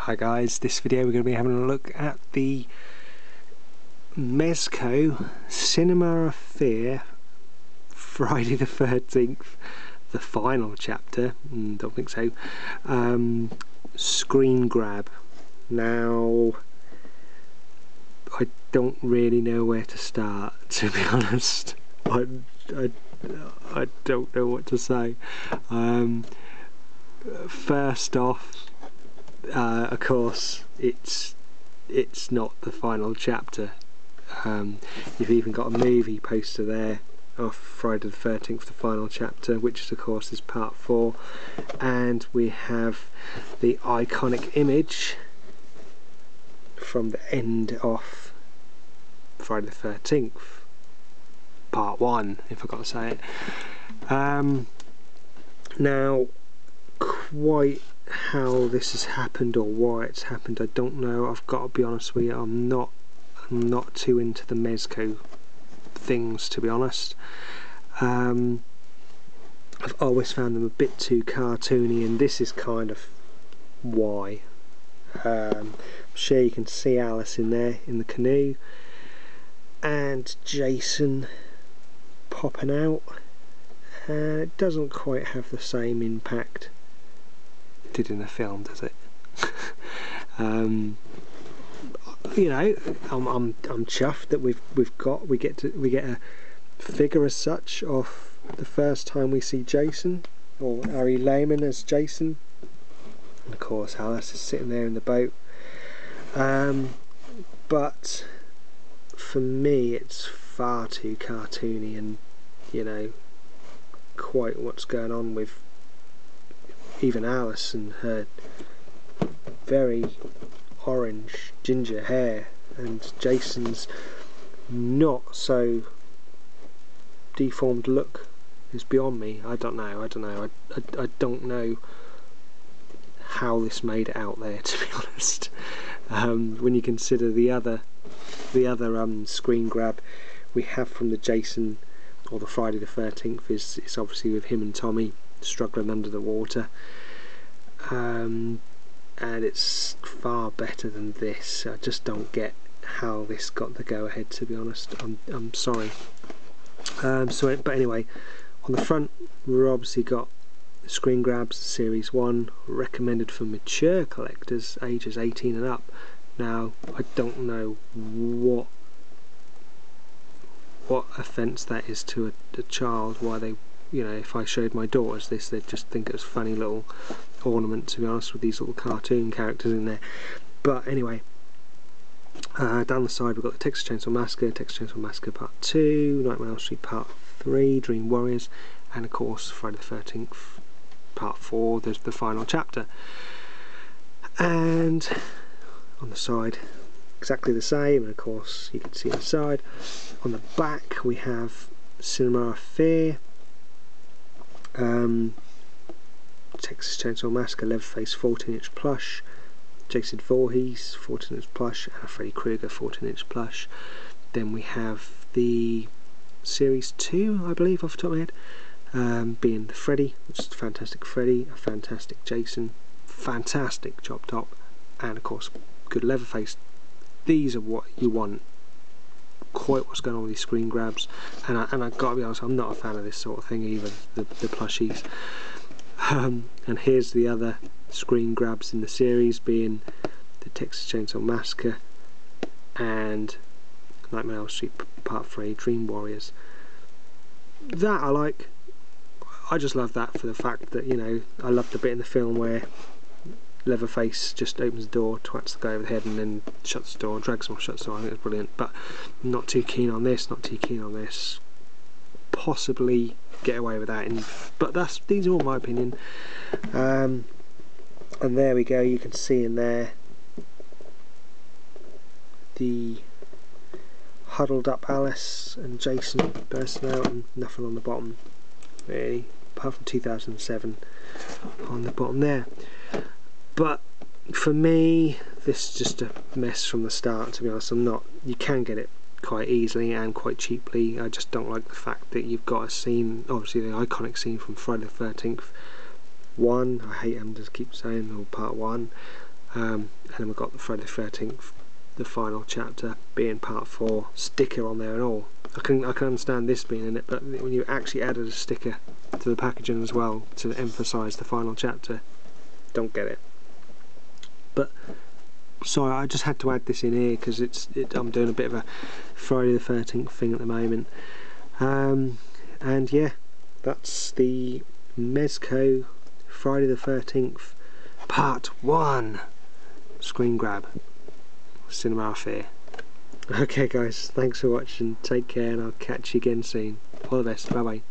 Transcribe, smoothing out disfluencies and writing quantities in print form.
Hi guys, this video we're going to be having a look at the Mezco Cinema of Fear Friday the 13th, the final chapter, don't think so, screen grab. Now, I don't really know where to start, to be honest. I don't know what to say. First off, of course, it's not the final chapter. You've even got a movie poster there of Friday the 13th, the final chapter, which of course is part 4, and we have the iconic image from the end of Friday the 13th, part 1, if I've got to say it. Now, quite how this has happened or why it's happened, I don't know. I've got to be honest with you, I'm not too into the Mezco things, to be honest. I've always found them a bit too cartoony, and this is kind of why. I'm sure you can see Alice in there in the canoe and Jason popping out. It doesn't quite have the same impact it did in the film, does it? You know, I'm chuffed that we get a figure as such of the first time we see Jason, or Ari Lehman as Jason, and of course Alice is sitting there in the boat. But for me, it's far too cartoony, and you know, quite what's going on with even Alice and her very orange ginger hair, and Jason's not so deformed look is beyond me. I don't know. I don't know how this made it out there, to be honest. When you consider the other screen grab we have from the Jason or the Friday the 13th is obviously with him and Tommy struggling under the water, and it's far better than this. I just don't get how this got the go ahead, to be honest. I'm sorry. But anyway, on the front we've obviously got screen grabs series 1, recommended for mature collectors ages 18 and up. Now, I don't know what offence that is to a child, why they, you know, if I showed my daughters this, they'd just think it was a funny little ornament, to be honest, with these little cartoon characters in there. But anyway, down the side we've got the Texas Chainsaw Massacre, Part 2, Nightmare on Elm Street Part 3, Dream Warriors, and of course Friday the 13th Part 4, there's the final chapter. And on the side, exactly the same, and of course you can see inside. On the back we have Cinema of Fear, Texas Chainsaw Massacre Leatherface 14-inch plush, Jason Voorhees 14-inch plush, and a Freddy Krueger 14-inch plush. Then we have the Series 2, I believe, off the top of my head, being the Freddy, which is a fantastic Freddy, a fantastic Jason, fantastic Chop Top, and of course good Leatherface. These are what you want. Quite what's going on with these screen grabs, and I've got to be honest, I'm not a fan of this sort of thing either, the plushies. And here's the other screen grabs in the series, being the Texas Chainsaw Massacre and Nightmare on Elm Street Part 3, Dream Warriors. That I like. I just love that for the fact that, you know, I love the bit in the film where Leatherface just opens the door, twats the guy over the head, and then shuts the door, drags him off, shuts the door. I think it's brilliant, but not too keen on this, Possibly get away with that, but these are all my opinion. And there we go, you can see in there the huddled up Alice and Jason bursting out, and nothing on the bottom really, apart from 2007 on the bottom there. But for me, this is just a mess from the start, to be honest. You can get it quite easily and quite cheaply. I just don't like the fact that you've got a scene, obviously the iconic scene from Friday the 13th 1, I hate having to keep saying, or part 1, and then we've got the Friday the 13th, the final chapter, being part 4, sticker on there and all. I can understand this being in it, but when you actually added a sticker to the packaging as well to emphasise the final chapter, don't get it. But sorry, I just had to add this in here because I'm doing a bit of a Friday the 13th thing at the moment. And yeah, that's the Mezco Friday the 13th Part 1 screen grab cinema affair. Okay guys, thanks for watching, take care, and I'll catch you again soon. All the best, bye bye.